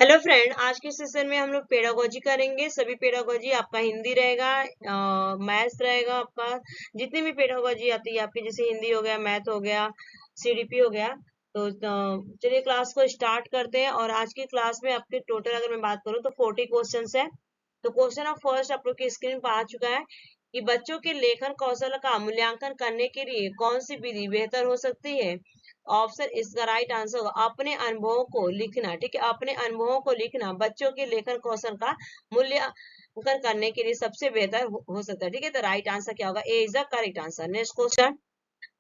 Hello friend, आज के session में हम लोग पेडागोजी करेंगे। सभी पेडागोजी आपका हिंदी रहेगा, मैथ्स रहेगा आपका। जितनी भी पेडागोजी आती है आपकी, जैसे हिंदी हो गया, मैथ हो गया, सीडीपी हो गया। तो चलिए क्लास को स्टार्ट करते हैं। और आज की क्लास में आपके टोटल अगर मैं बात करूं तो 40 क्वेश्चंस है। तो क्वेश्चन ऑफ फर्स्ट आप लोग की स्क्रीन पर आ चुका है कि बच्चों के लेखन कौशल का मूल्यांकन करने के लिए कौन सी विधि बेहतर हो सकती है। ऑप्शन इसका राइट आंसर होगा अपने अनुभवों को लिखना। ठीक है, अपने अनुभवों को लिखना बच्चों के लेखन कौशल का मूल्यांकन करने के लिए सबसे बेहतर हो सकता है। ठीक है, तो राइट आंसर क्या होगा? A is the correct answer. Next question,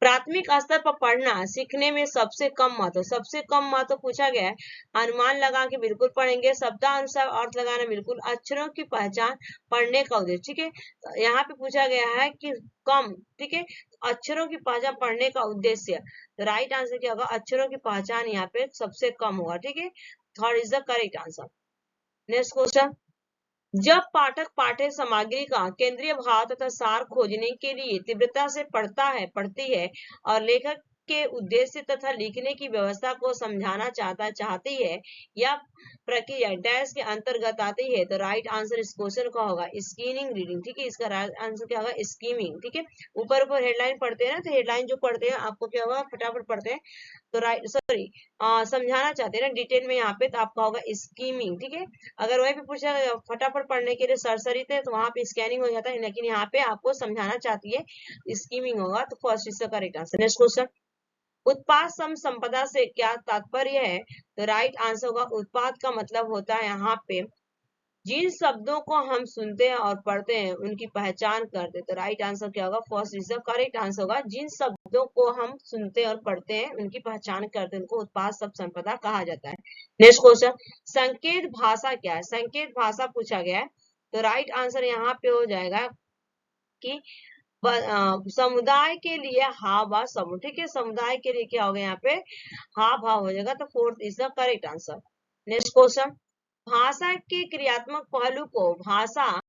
प्राथमिक स्तर पर पढ़ना सीखने में सबसे कम महत्व, सबसे कम महत्व पूछा गया है। अनुमान लगा के बिल्कुल पढ़ेंगे, शब्दानुसार अर्थ लगाना बिल्कुल, अक्षरों की पहचान पढ़ने का उद्देश्य। ठीक है, तो यहाँ पे पूछा गया है कि कम। ठीक है, अक्षरों की पहचान पढ़ने का उद्देश्य, तो राइट आंसर क्या होगा? अक्षरों की पहचान यहाँ पे सबसे कम होगा। ठीक है, third is the correct answer. Next question, जब पाठक पाठ्य सामग्री का केंद्रीय भाव तथा सार खोजने के लिए तीव्रता से पढ़ती है और लेखक के उद्देश्य तथा लिखने की व्यवस्था को समझाना चाहती है, या प्रक्रिया डैश के अंतर्गत आती है, तो राइट आंसर इस क्वेश्चन का होगा स्कीमिंग रीडिंग। ठीक है, इसका राइट आंसर क्या होगा? स्कीमिंग। ठीक है, ऊपर ऊपर हेडलाइन पढ़ते हैं ना, तो हेडलाइन जो पढ़ते हैं आपको क्या होगा? फटाफट पढ़ते हैं तो राइट, सॉरी, समझाना चाहते हैं ना डिटेल में यहाँ पे, तो आपका होगा स्कीमिंग। ठीक है, अगर वहीं पे पूछा फटाफट पढ़ने के लिए सरसरी थे तो वहां पे स्कैनिंग हो जाता है, लेकिन यहाँ पे आपको समझाना चाहती है, स्कीमिंग होगा। तो फर्स्ट इसका करेक्ट आंसर। नेक्स्ट क्वेश्चन, उत्पाद सम संपदा से क्या तात्पर्य है? तो राइट आंसर होगा उत्पाद का मतलब होता है यहाँ पे जिन शब्दों को हम सुनते हैं और पढ़ते हैं उनकी पहचान करते हैं। तो राइट आंसर क्या होगा? First is the correct answer होगा जिन शब्दों को हम सुनते हैं और पढ़ते हैं उनकी पहचान करते हैं, उनको उत्पाद शब्द संपदा कहा जाता है। नेक्स्ट क्वेश्चन, संकेत भाषा क्या है? संकेत भाषा पूछा गया है, तो राइट आंसर यहाँ पे हो जाएगा कि समुदाय के लिए हाव भाव समूह। ठीक है, समुदाय के लिए क्या होगा? यहाँ पे हाव भाव हो जाएगा। तो fourth is the correct answer. Next question, भाषा के क्रियात्मक पहलू को भाषा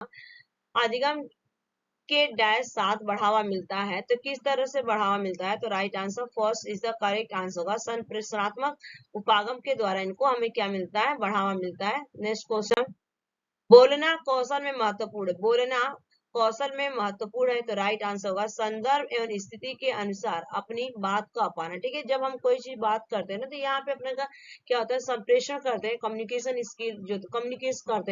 अधिगम के डैश साथ बढ़ावा मिलता है, तो किस तरह से बढ़ावा मिलता है? तो right answer first is the correct answer होगा संप्रेषणात्मक उपागम के द्वारा इनको हमें क्या मिलता है? बढ़ावा मिलता है। नेक्स्ट क्वेश्चन, बोलना कौशल में महत्वपूर्ण, बोलना कौशल में महत्वपूर्ण है, तो राइट आंसर होगा संदर्भ एवं स्थिति के अनुसार अपनी बात को अपाना। ठीक है, जब हम कोई चीज बात करते हैं ना, तो यहाँ पे अपने का क्या होता है? संप्रेषण करते हैं, कम्युनिकेशन स्किल, जो कम्युनिकेट करते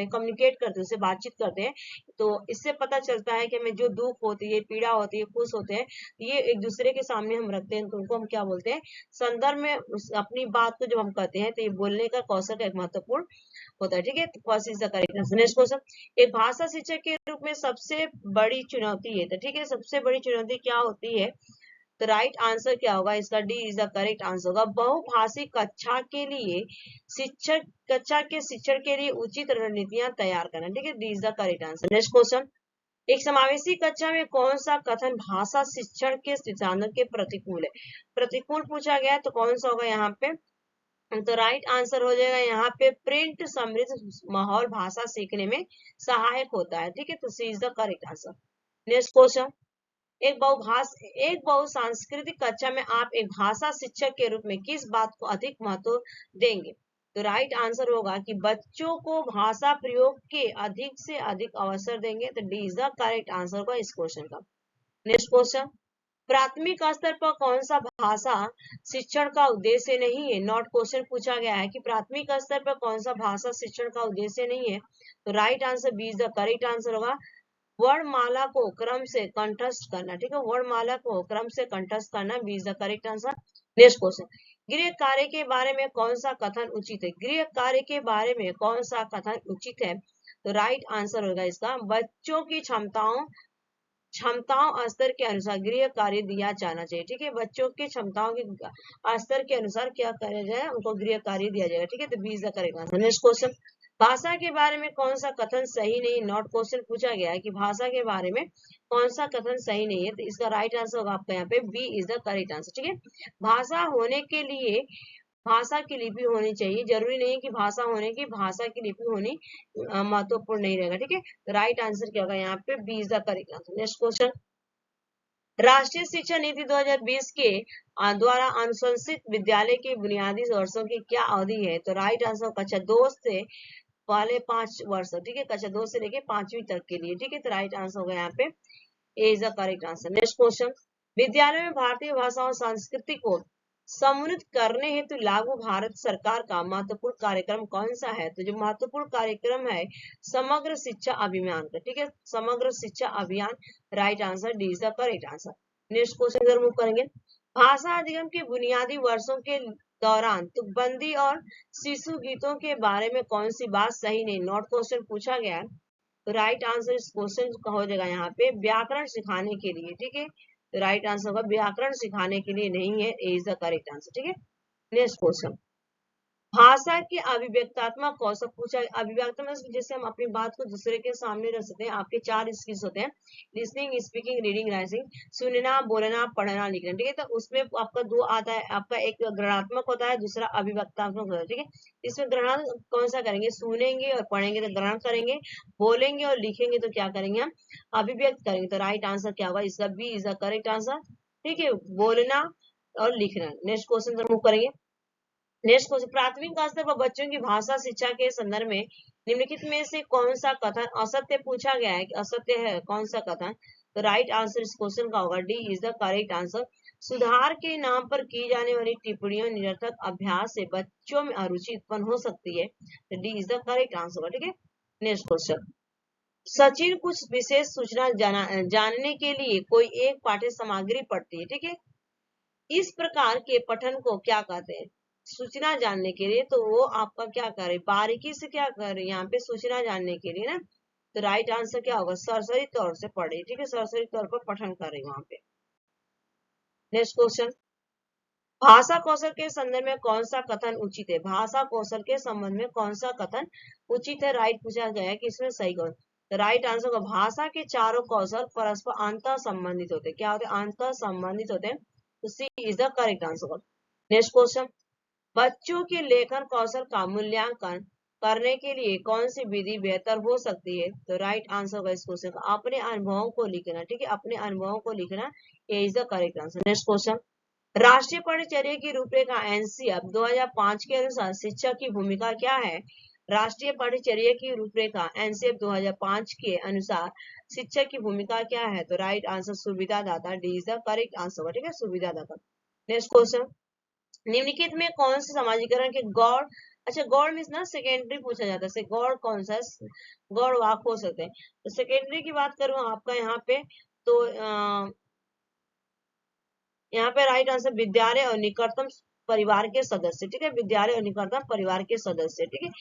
हैं, उससे बातचीत करते हैं। तो इससे पता चलता है कि हमें जो दुख होती है, पीड़ा होती है, खुश होते हैं, ये एक दूसरे के सामने हम रखते हैं, तो उनको हम क्या बोलते हैं? संदर्भ में अपनी बात को जब हम कहते हैं, तो ये बोलने का कौशल का एक महत्वपूर्ण होता है। ठीक है, first is the correct answer. Next question, एक भाषा शिक्षक के रूप में सबसे बड़ी चुनौती है, तो ठीक है, सबसे बड़ी चुनौती क्या होती है? तो राइट आंसर क्या होगा? इसका D is the correct answer होगा बहुभाषी कक्षा के शिक्षण के लिए उचित रणनीतियां तैयार करना। ठीक है, D is the correct answer. Next question, एक समावेशी कक्षा में कौन सा कथन भाषा शिक्षण के सिद्धांतों के प्रतिकूल है? प्रतिकूल पूछा गया है, तो कौन सा होगा यहाँ पे? तो राइट आंसर हो जाएगा यहाँ पे प्रिंट समृद्ध माहौल भाषा सीखने में सहायक होता है। ठीक है, तो C is the correct answer. Next question, एक बहुसांस्कृतिक कक्षा में आप एक भाषा शिक्षक के रूप में किस बात को अधिक महत्व देंगे? तो राइट आंसर होगा कि बच्चों को भाषा प्रयोग के अधिक से अधिक अवसर देंगे। तो D is the correct answer होगा इस क्वेश्चन का। नेक्स्ट क्वेश्चन, प्राथमिक स्तर पर कौन सा भाषा शिक्षण का उद्देश्य नहीं है? नॉट क्वेश्चन पूछा गया है कि प्राथमिक स्तर पर कौन सा भाषा शिक्षण का उद्देश्य नहीं है, तो right answer B is the correct answer होगा वर्णमाला को क्रम से कंठस्थ करना। ठीक है, वर्णमाला को क्रम से कंठस्थ करना, B is the correct answer. Next question, गृह कार्य के बारे में कौन सा कथन उचित है? गृह कार्य के बारे में कौन सा कथन उचित है? तो राइट आंसर होगा इसका बच्चों की क्षमताओं स्तर के अनुसार गृह कार्य दिया जाना चाहिए। ठीक है, बच्चों के क्षमताओं के स्तर के अनुसार क्या किया जाए? उनको गृह कार्य दिया जाएगा। ठीक है, तो B is the correct answer. Next question, भाषा के बारे में कौन सा कथन सही नहीं? नॉट क्वेश्चन पूछा गया है कि भाषा के बारे में कौन सा कथन सही नहीं है, तो इसका राइट आंसर होगा आपका यहाँ पे B is the correct answer. ठीक है, भाषा होने के लिए भाषा की लिपि होनी चाहिए, जरूरी नहीं है कि भाषा होने की भाषा की लिपि होनी महत्वपूर्ण नहीं रहेगा। ठीक है, तो राइट आंसर क्या होगा यहाँ पे? B is the correct answer. Next question, राष्ट्रीय शिक्षा नीति 2020 के द्वारा अनुशंसित विद्यालय के बुनियादी वर्षों की क्या अवधि है? तो राइट आंसर कक्षा 2 से पहले 5 वर्ष, ठीक है, कक्षा 2 से लेके 5वीं तक के लिए, ठीक है। तो राइट आंसर होगा यहाँ पे A is the correct answer. Next question, विद्यालय में भारतीय भाषा और संस्कृति को समुन्नत करने हेतु लागू भारत सरकार का महत्वपूर्ण कार्यक्रम कौन सा है? तो जो महत्वपूर्ण कार्यक्रम है समग्र शिक्षा अभियान का, ठीक है, समग्र शिक्षा अभियान। Right answer D is the correct answer. Next question जरूर मूव करेंगे, भाषा अधिगम के बुनियादी वर्षों के दौरान तुकबंदी और शिशु गीतों के बारे में कौन सी बात सही नहीं? नॉट क्वेश्चन पूछा गया है, तो राइट आंसर इस क्वेश्चन का हो जाएगा यहाँ पे व्याकरण सिखाने के लिए, ठीक है। तो राइट आंसर होगा व्याकरण सिखाने के लिए नहीं है, ए इज द करेक्ट आंसर, ठीक है। नेक्स्ट क्वेश्चन, भाषा के अभिव्यक्तात्मक कौशल पूछा। अभिव्यक्तात्मक जैसे हम अपनी बात को दूसरे के सामने रख सकते हैं। आपके 4 स्किल्स होते हैं, लिसनिंग, स्पीकिंग, रीडिंग, राइटिंग, सुनना, बोलना, पढ़ना, लिखना, ठीक है। तो उसमें आपका 2 आता है, आपका एक ग्रहणात्मक होता है, दूसरा अभिव्यक्तात्मक होता है, ठीक है। इसमें ग्रहण कौन सा करेंगे? सुनेंगे और पढ़ेंगे तो ग्रहण करेंगे, बोलेंगे और लिखेंगे तो क्या करेंगे हम? अभिव्यक्त करेंगे। तो राइट आंसर क्या होगा इसका? B is the correct answer, ठीक है, बोलना और लिखना। नेक्स्ट क्वेश्चन मूव करेंगे। नेक्स्ट क्वेश्चन, प्राथमिक स्तर पर बच्चों की भाषा शिक्षा के संदर्भ में निम्नलिखित में से कौन सा कथन असत्य पूछा गया है कि असत्य है? कौन सा कथन? तो राइट आंसर इस क्वेश्चन का होगा D is the correct answer. सुधार के नाम पर की जाने वाली टिप्पणियों निरर्थक अभ्यास से बच्चों में अरुचि उत्पन्न हो सकती है, तो D is the correct answer होगा, ठीक है। नेक्स्ट क्वेश्चन, सचिन कुछ विशेष सूचना जानने के लिए कोई एक पाठ्य सामग्री पढ़ती है, ठीक है। इस प्रकार के पठन को क्या कहते हैं? सूचना जानने के लिए, तो वो आपका क्या करे? बारीकी से क्या करे यहाँ पे सूचना जानने के लिए ना। तो राइट आंसर क्या होगा? सरसरी तौर से पढ़े, ठीक है, सरसरी तौर पर पठन करे वहां पे। नेक्स्ट क्वेश्चन, भाषा कौशल के संदर्भ में कौन सा कथन उचित है? भाषा कौशल के संबंध में कौन सा कथन उचित है? राइट पूछा गया है कि इसमें सही कौन? तो राइट आंसर होगा भाषा के चारों कौशल परस्पर अंतर संबंधित होते हैं। क्या होते हैं? अंतर संबंधित होते हैं। तो C is the correct answer होगा। नेक्स्ट क्वेश्चन, बच्चों के लेखन कौशल का मूल्यांकन करने के लिए कौन सी विधि बेहतर हो सकती है? तो राइट आंसर होगा इस क्वेश्चन का अपने अनुभवों को लिखना, ठीक है, अपने अनुभवों को लिखना, ये is the correct answer. Next question, राष्ट्रीय परिचर्या की रूपरेखा एनसीएफ 2005 के अनुसार शिक्षा की भूमिका क्या है? राष्ट्रीय परिचर्या की रूपरेखा एनसीएफ 2005 के अनुसार शिक्षा की भूमिका क्या है? तो राइट आंसर सुविधादाता, D is the correct answer, ठीक है, सुविधादाता। नेक्स्ट क्वेश्चन, निम्नलिखित में कौन से समाजीकरण के गौड़, अच्छा गौड़ मीन्स ना सेकेंडरी पूछा जाता है, गौड़ कौन सा? गौड़ वाक हो सकते हैं। तो सेकेंडरी की बात करूं आपका यहाँ पे, तो यहाँ पे राइट आंसर विद्यालय और निकटतम परिवार के सदस्य, ठीक है, विद्यालय और निकटतम परिवार के सदस्य, ठीक है,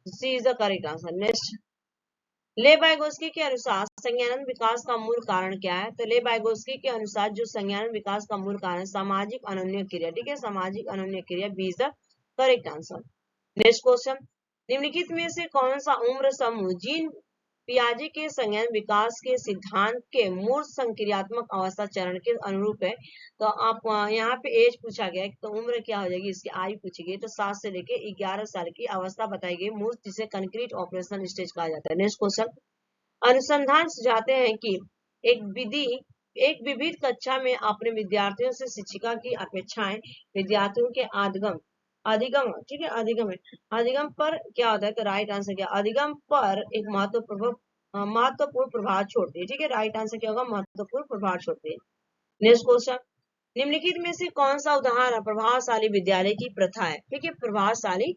C is the correct answer. Next, Lev Vygotsky के अनुसार संज्ञानात्मक विकास का मूल कारण क्या है? तो ले बाइगोस्की के अनुसार जो संज्ञानात्मक विकास का मूल कारण सामाजिक अनन्य क्रिया, ठीक है, सामाजिक अनन्य क्रिया, B is the correct answer. Next question, निम्नलिखित में से कौन सा उम्र समूह जीन पियाजे के संज्ञान विकास के सिद्धांत के मूल संक्रियात्मक अवस्था चरण के अनुरूप है? तो आप यहाँ पे एज पूछा गया है, तो उम्र क्या हो जाएगी? इसकी आयु पूछी गई, तो 7 से लेके 11 साल की अवस्था बताई गई मूल, जिसे कंक्रीट ऑपरेशनल स्टेज कहा जाता है। नेक्स्ट क्वेश्चन, अनुसंधान सुझाते हैं कि एक विविध कक्षा में अपने विद्यार्थियों से शिक्षिका की अपेक्षाएं विद्यार्थियों के अधिगम, ठीक है, अधिगम पर क्या होता है? तो राइट आंसर क्या? अधिगम पर एक महत्वपूर्ण प्रभाव छोड़ती है, ठीक है, राइट आंसर क्या होगा? महत्वपूर्ण प्रभाव छोड़ती है। नेक्स्ट क्वेश्चन, निम्नलिखित में से कौन सा उदाहरण प्रभावशाली विद्यालय की प्रथा है? ठीक है, प्रभावशाली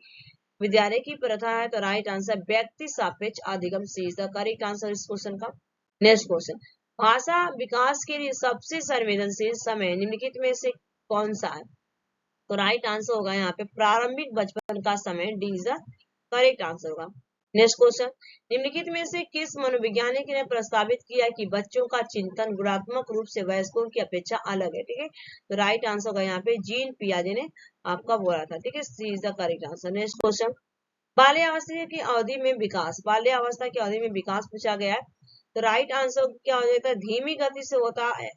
विद्यालय की प्रथा है, तो राइट आंसर व्यक्ति सापेक्ष अधिगम, सी इज द करेक्ट आंसर इस क्वेश्चन का। नेक्स्ट क्वेश्चन, भाषा विकास के लिए सबसे संवेदनशील समय निम्नलिखित में से कौन सा है? तो राइट आंसर होगा यहाँ पे प्रारंभिक बचपन का समय, D is the correct answer होगा। नेक्स्ट क्वेश्चन, निम्नलिखित में से किस मनोवैज्ञानिक ने प्रस्तावित किया कि बच्चों का चिंतन गुणात्मक रूप से वयस्कों की अपेक्षा अलग है? ठीक है, तो राइट आंसर होगा यहाँ पे जीन पियाजे ने आपका बोला था, ठीक है, C is the correct answer. Next question, बाल्यावस्था की अवधि में विकास, बाल्यावस्था की अवधि में विकास पूछा गया है, तो राइट आंसर क्या हो जाता है? धीमी गति से होता है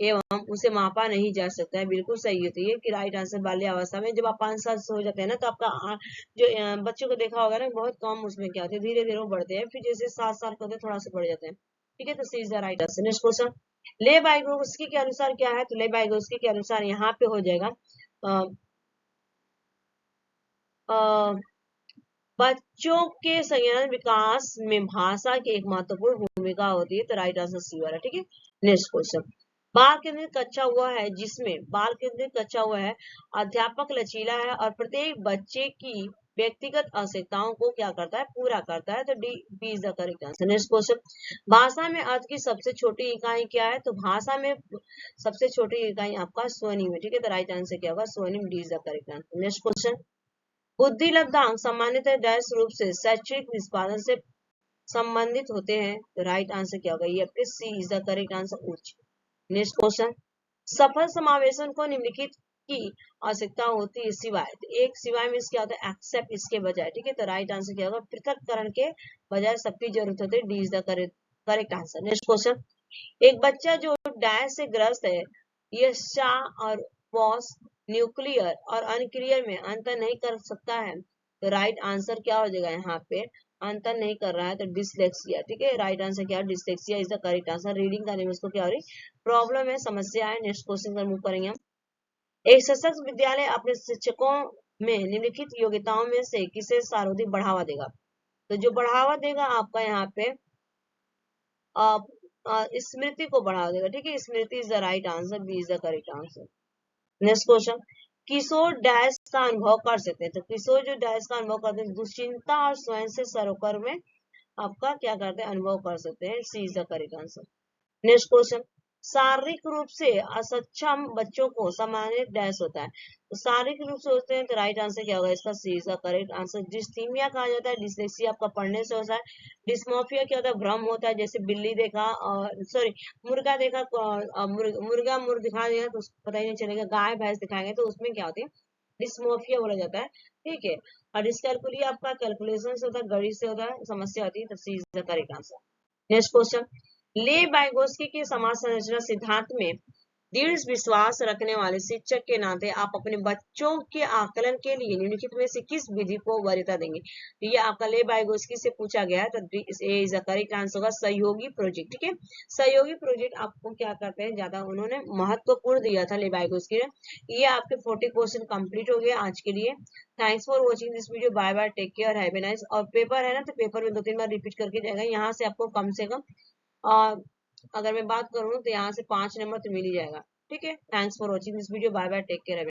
एवं उसे मापा नहीं जा सकता है, बिल्कुल सही होती है कि राइट आंसर बाल्यावस्था में जब आप 5 साल से हो जाते हैं ना, तो आपका जो बच्चों को देखा होगा ना, बहुत कम उसमें क्या होते हैं, धीरे धीरे वो बढ़ते हैं, फिर जैसे 7 साल के होते हैं थोड़ा सा बढ़ जाते हैं, ठीक है, तो C is the right answer. Next question, Lev Vygotsky के अनुसार क्या है, तो ले वाइगोत्स्की के अनुसार यहाँ पे हो जाएगा बच्चों के संज्ञान विकास में भाषा की एक महत्वपूर्ण भूमिका होती है, तो राइट आंसर सी वाला, ठीक है। नेक्स्ट क्वेश्चन, बाल केंद्रित कक्षा हुआ है जिसमें बाल केंद्रित कक्षा हुआ है, अध्यापक लचीला है और प्रत्येक बच्चे की व्यक्तिगत आवश्यकताओं को क्या करता है, पूरा करता है, तो D B is the correct answer. Next question, भाषा में अर्थ की सबसे छोटी इकाई क्या है, तो भाषा में सबसे छोटी इकाई आपका स्वनिम है, ठीक है, तो राइट आंसर क्या होगा, स्वनिम, D is the correct answer. Next question, बुद्धि लब्धांक सामान्यतः डैश रूप से शैक्षणिक निष्पादन से संबंधित होते हैं, तो राइट आंसर क्या होगा, ये आपके सी इज द करेक्ट आंसर, उच्च। नेक्स्ट क्वेश्चन, सफल समावेशन को निम्नलिखित की आवश्यकता होती है सिवाय, तो एक सिवाय में क्या होता है, एक्सेप्ट इसके बजाय, ठीक है, तो राइट आंसर क्या होगा, पृथककरण के बजाय सबकी जरूरत होती है, D is the correct answer. Next question, एक बच्चा जो डैश से ग्रस्त है, यह शाह और पॉस, न्यूक्लियर और अनक्लियर में अंतर नहीं कर सकता है, तो राइट आंसर क्या हो जाएगा, यहाँ पे अंतर नहीं कर रहा है, तो डिसलेक्सिया, ठीक है, राइट आंसर क्या है, dyslexia is the correct answer. Reading करने में उसको क्या हो रही प्रॉब्लम है, समस्या है। नेक्स्ट क्वेश्चन पर मूव करेंगे हम, एक सशक्त विद्यालय अपने शिक्षकों में निम्नलिखित योग्यताओं में से किसे सर्वाधिक बढ़ावा देगा, तो जो बढ़ावा देगा आपका यहाँ पे स्मृति को बढ़ा देगा, ठीक है, स्मृति is the right answer, B is the correct answer. Next question, किशोर डैश का अनुभव कर सकते हैं, तो किशोर जो डैश का अनुभव करते हैं, दुश्चिंता और स्वयं से सरोकार में आपका क्या करते हैं, अनुभव कर सकते हैं, C is the correct answer. Next question, शारीरिक रूप से असक्षम बच्चों को सामान्य डैश होता है, तो शारीरिक रूप से होते हैं, तो राइट आंसर क्या होगा, इसका C is the correct answer. Dysthymia कहा जाता है, डिसलेक्सिया आपका पढ़ने से होता है। डिस्मोर्फिया क्या होता है, भ्रम होता है, जैसे बिल्ली देखा और सॉरी मुर्गा देखा, मुर्गा मुर्ग दिखा देगा तो उसको पता ही नहीं चलेगा, गाय भैंस दिखाएंगे तो उसमें क्या होती है, डिस्मोर्फिया बोला जाता है, ठीक है। और डिस्कैलकुलिया आपका कैलकुलेशन से होता है, गणित से होता है, समस्या होती है, तो C is the correct answer. Next question, Lev Vygotsky के समाज संरचना सिद्धांत में दृढ़ विश्वास रखने वाले शिक्षक के नाते आप अपने बच्चों के आकलन के लिए निम्नलिखित में से किस विधि को वरीयता देंगे, तो ये आपका ले वाइगोत्स्की से पूछा गया है, तो ए इज द करेक्ट आंसर होगा सहयोगी प्रोजेक्ट, ठीक है। सहयोगी प्रोजेक्ट आपको क्या करते हैं, ज्यादा उन्होंने महत्वपूर्ण दिया था ले वाइगोत्स्की ने। ये आपके 40 क्वेश्चन कंप्लीट हो गया आज के लिए। Thanks for watching this video, bye bye, take care, have a nice. और पेपर है ना, तो पेपर में 2-3 बार रिपीट करके जाएगा, यहाँ से आपको कम से कम और अगर मैं बात करूँ तो यहाँ से 5 नंबर तो मिल ही जाएगा, ठीक है। Thanks for watching this video, bye bye, take care.